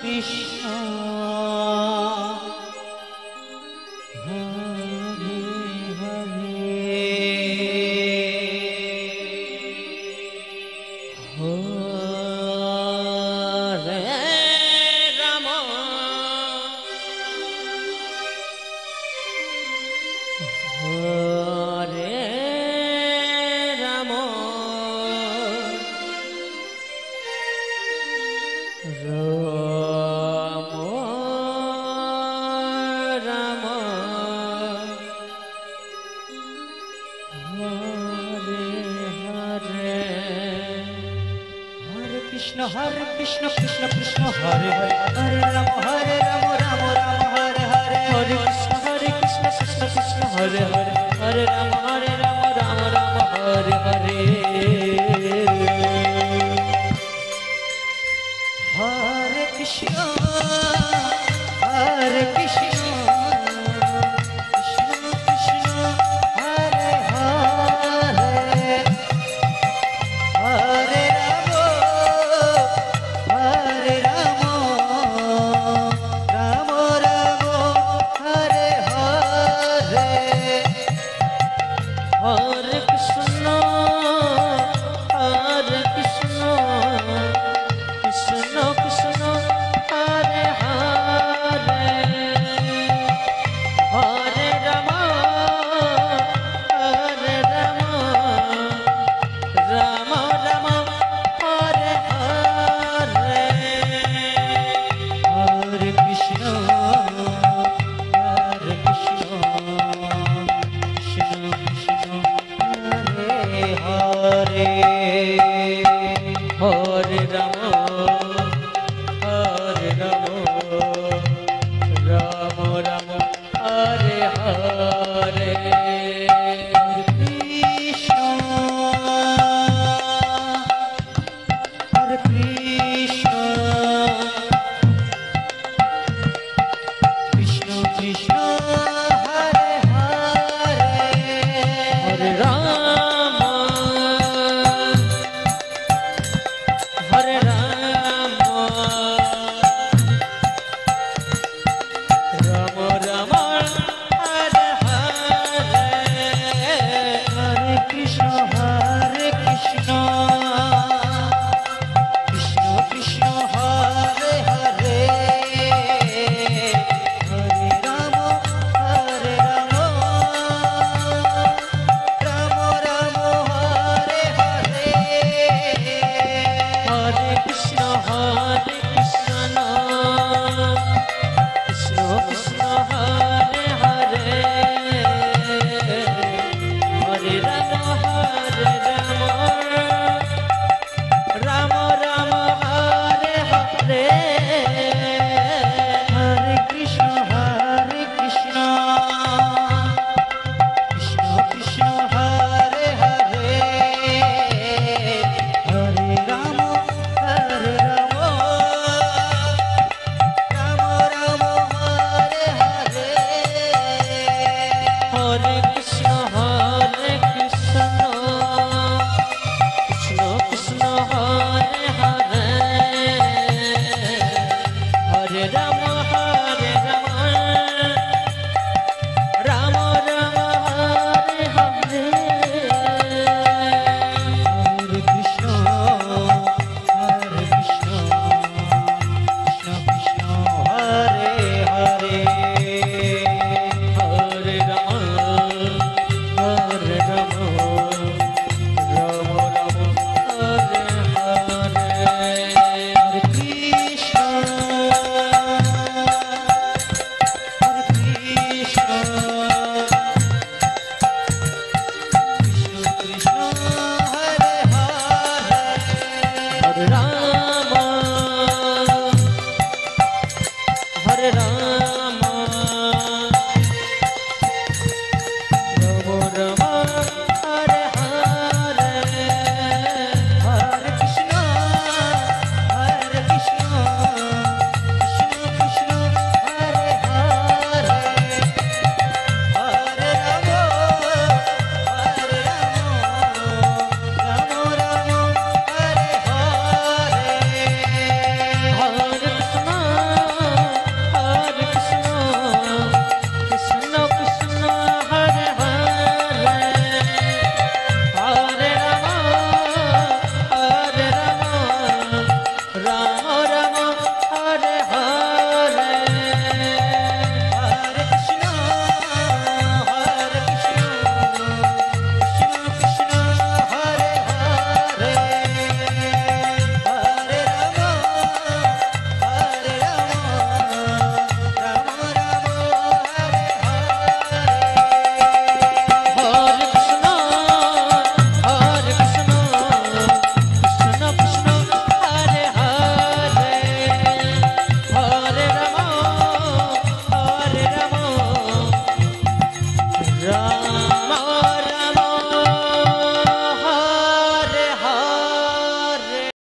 Krishna Hare Hare Hare Ram Hare Ram Ram Ram Hare Hare Hare Krishna Krishna Krishna Hare Hare Hare Ram Ram Ram Hare Hare Hare Krishna Krishna Krishna Hare Hare Hare Ram Ram Ram Hare Hare Hare Krishna Krishna Krishna Hare Hare Hare Ram Ram Ram Hare Hare Hare Krishna Krishna Krishna Hare Hare Hare Ram Ram Ram Hare Hare Hare Krishna Krishna Krishna Hare Hare Hare Ram Ram Ram Hare Hare Hare Krishna Krishna Krishna Hare Hare Hare Ram Hare Ram Ram Ram Hare Hare Hare Krishna Krishna Krishna Hare Hare Hare Ram Ram Ram Hare Hare Hare Krishna Krishna Krishna Hare Hare Hare Ram Ram Ram Hare Hare Hare Krishna Krishna Krishna Hare Hare Hare Ram Ram Ram Hare Hare Hare Krishna Krishna Krishna Hare Hare Hare Ram Ram Ram Hare Hare Hare Krishna Krishna Krishna Hare Hare Hare Ram Ram Ram Hare Hare Hare Krishna Krishna Hare Hare Hare Ram